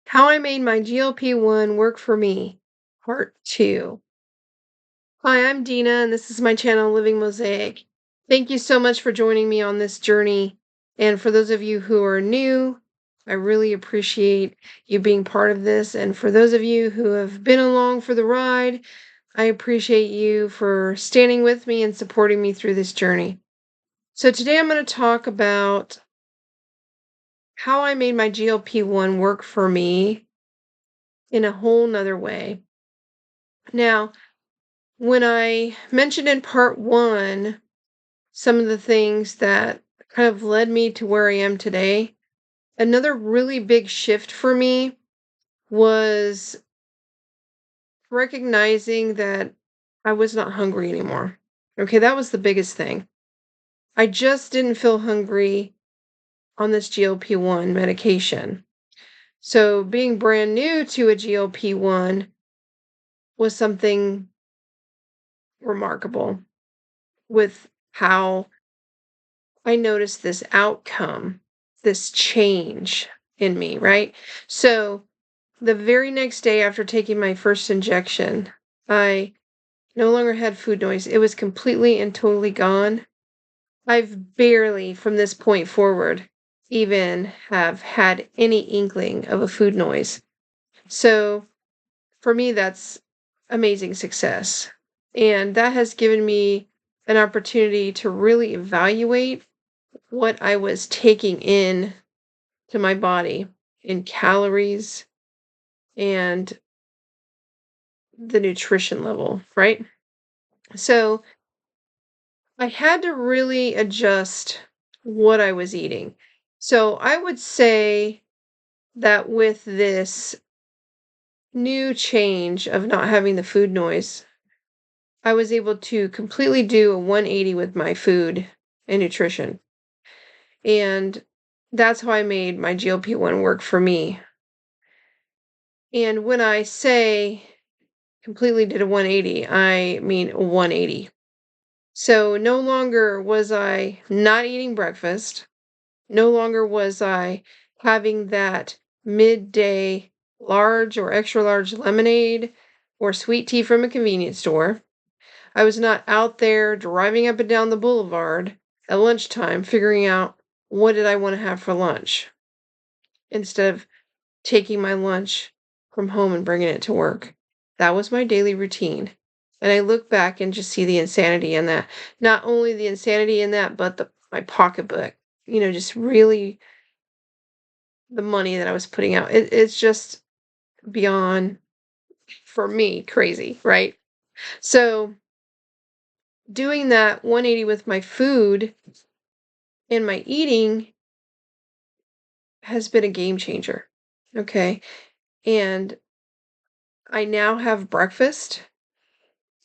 How I Made My GLP-1 Work for Me, Part 2. Hi, I'm Dina, and this is my channel, Living Mosaic. Thank you so much for joining me on this journey. And for those of you who are new, I really appreciate you being part of this. And for those of you who have been along for the ride, I appreciate you for standing with me and supporting me through this journey. So today I'm going to talk about how I made my GLP-1 work for me in a whole nother way. Now, when I mentioned in part 1 some of the things that kind of led me to where I am today, another really big shift for me was recognizing that I was not hungry anymore. Okay, that was the biggest thing. I just didn't feel hungry on this GLP-1 medication. So being brand new to a GLP-1 was something remarkable with how I noticed this outcome, this change in me, right? So the very next day after taking my first injection, I no longer had food noise. It was completely and totally gone. I've barely, from this point forward, even have had any inkling of a food noise. So for me, that's amazing success. And that has given me an opportunity to really evaluate what I was taking in to my body in calories and the nutrition level, right? So I had to really adjust what I was eating. So I would say that with this new change of not having the food noise, I was able to completely do a 180 with my food and nutrition. And that's how I made my GLP-1 work for me. And when I say completely did a 180, I mean 180. So no longer was I not eating breakfast. No longer was I having that midday large or extra large lemonade or sweet tea from a convenience store. I was not out there driving up and down the boulevard at lunchtime figuring out what did I want to have for lunch instead of taking my lunch from home and bringing it to work. That was my daily routine. And I look back and just see the insanity in that. Not only the insanity in that, but my pocketbook. Just really the money that I was putting out. It's just beyond, for me, crazy, right? So doing that 180 with my food and my eating has been a game changer. Okay. And I now have breakfast.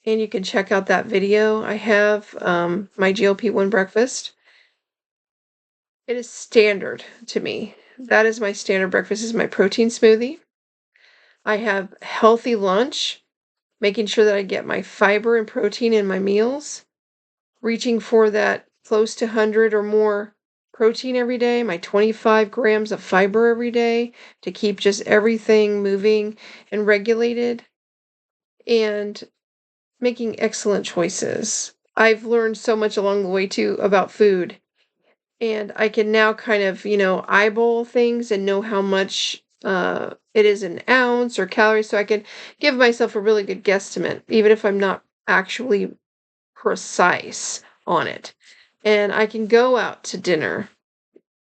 And you can check out that video. I have my GLP-1 breakfast. It is standard to me. That is my standard breakfast is my protein smoothie. I have healthy lunch, making sure that I get my fiber and protein in my meals, reaching for that close to 100 or more protein every day, my 25 grams of fiber every day to keep just everything moving and regulated. And making excellent choices. I've learned so much along the way too about food, and I can now kind of, eyeball things and know how much it is an ounce or calories, so I can give myself a really good guesstimate, even if I'm not actually precise on it. And I can go out to dinner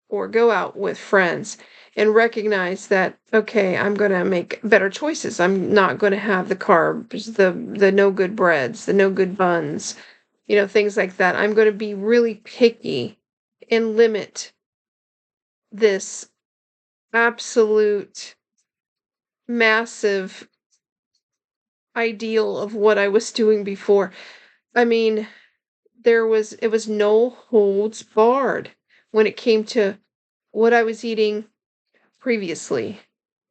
or go out with friends and recognize that, okay, I'm going to make better choices. I'm not going to have the carbs, the no good breads, the no good buns, things like that. I'm going to be really picky and limit this absolute massive ideal of what I was doing before. I mean, it was no holds barred when it came to what I was eating previously.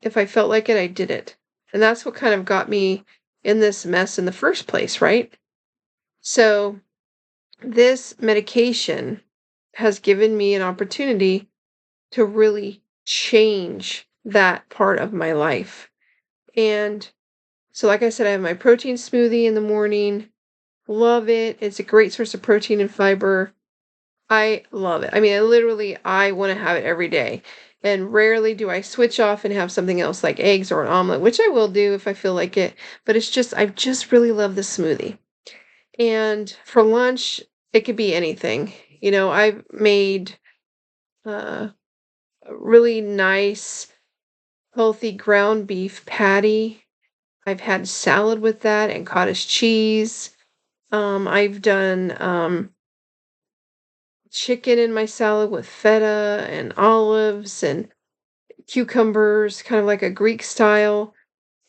If I felt like it, I did it. And that's what kind of got me in this mess in the first place, right? So this medication has given me an opportunity to really change that part of my life. And so, like I said, I have my protein smoothie in the morning. Love it. It's a great source of protein and fiber. I love it. I mean, I want to have it every day. And rarely do I switch off and have something else like eggs or an omelet, which I will do if I feel like it. But I just really love the smoothie. And for lunch, it could be anything. I've made a really nice, healthy ground beef patty. I've had salad with that and cottage cheese. I've done chicken in my salad with feta and olives and cucumbers, kind of like a Greek style.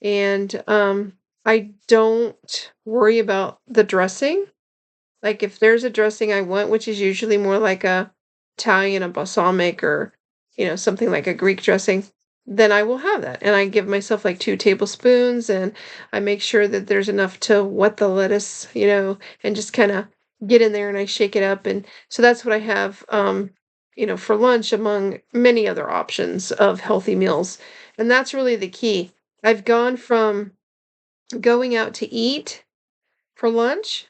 And I don't worry about the dressing. Like if there's a dressing I want, which is usually more like a Italian, a balsamic, or something like a Greek dressing, then I will have that. And I give myself like 2 tablespoons, and I make sure that there's enough to wet the lettuce, and just kind of get in there and I shake it up. And so that's what I have, for lunch among many other options of healthy meals. And that's really the key. I've gone from going out to eat for lunch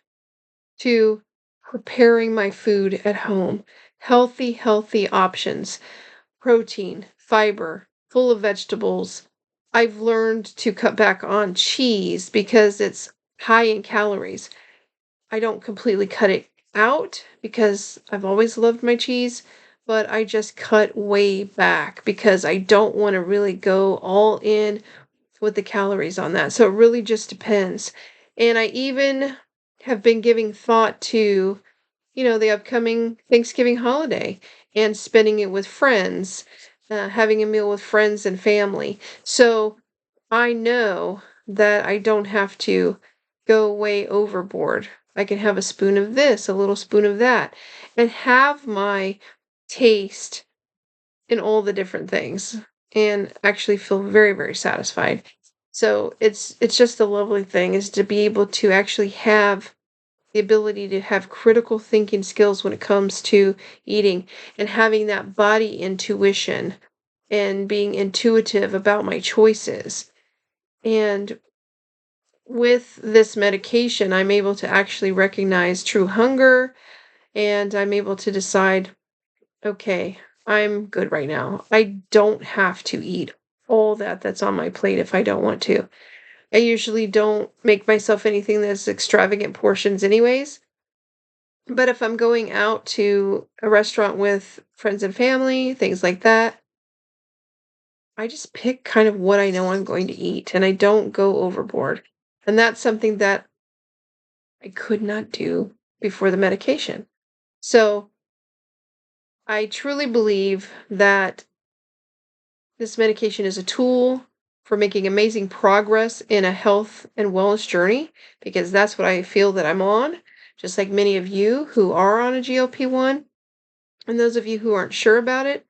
to preparing my food at home. Healthy, healthy options, protein, fiber, full of vegetables. I've learned to cut back on cheese because it's high in calories. I don't completely cut it out because I've always loved my cheese, but I just cut way back because I don't want to really go all in with the calories on that. So it really just depends. And I even have been giving thought to, the upcoming Thanksgiving holiday and spending it with friends, having a meal with friends and family. So I know that I don't have to go way overboard. I can have a spoon of this, a little spoon of that, and have my taste in all the different things and actually feel very, very satisfied. So it's just a lovely thing is to be able to actually have the ability to have critical thinking skills when it comes to eating and having that body intuition and being intuitive about my choices. And with this medication, I'm able to actually recognize true hunger and I'm able to decide, okay, I'm good right now. I don't have to eat all that's on my plate if I don't want to. I usually don't make myself anything that's extravagant portions anyways. But if I'm going out to a restaurant with friends and family, things like that, I just pick kind of what I know I'm going to eat and I don't go overboard. And that's something that I could not do before the medication. So I truly believe that this medication is a tool for making amazing progress in a health and wellness journey because that's what I feel that I'm on, just like many of you who are on a GLP-1. And those of you who aren't sure about it,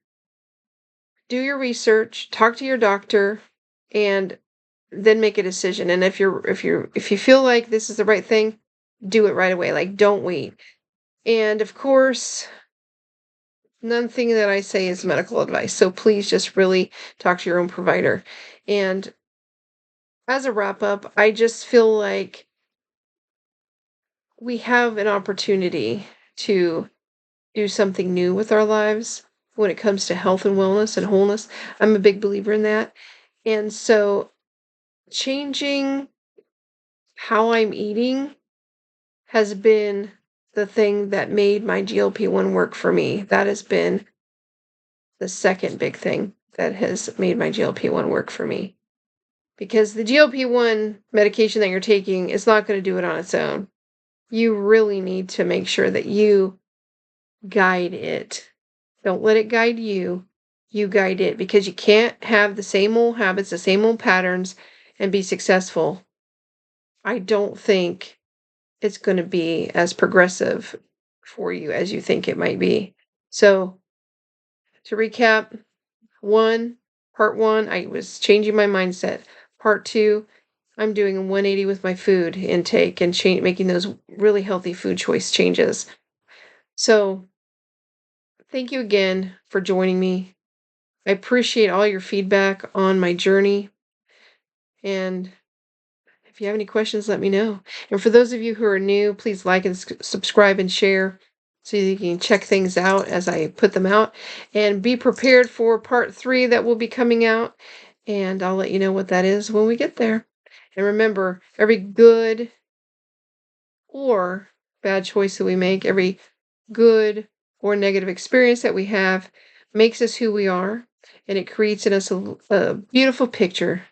do your research, talk to your doctor, and then make a decision. And if you feel like this is the right thing, do it right away. Like don't wait. And of course, nothing that I say is medical advice. So please just really talk to your own provider. And as a wrap up, I just feel like we have an opportunity to do something new with our lives when it comes to health and wellness and wholeness. I'm a big believer in that. And so changing how I'm eating has been the thing that made my GLP-1 work for me. That has been the second big thing that has made my GLP-1 work for me. Because the GLP-1 medication that you're taking is not going to do it on its own. You really need to make sure that you guide it. Don't let it guide you. You guide it because you can't have the same old habits, the same old patterns, and be successful. I don't think it's going to be as progressive for you as you think it might be. So, to recap, part one, I was changing my mindset. Part two, I'm doing a 180 with my food intake and making those really healthy food choice changes. So, thank you again for joining me. I appreciate all your feedback on my journey. And if you have any questions, let me know. And for those of you who are new, please like and subscribe and share so you can check things out as I put them out. And be prepared for part 3 that will be coming out. And I'll let you know what that is when we get there. And remember, every good or bad choice that we make, every good or negative experience that we have makes us who we are. And it creates in us a beautiful picture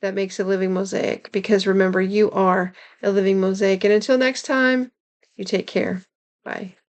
that makes a living mosaic. Because remember, you are a living mosaic. And until next time, you take care. Bye.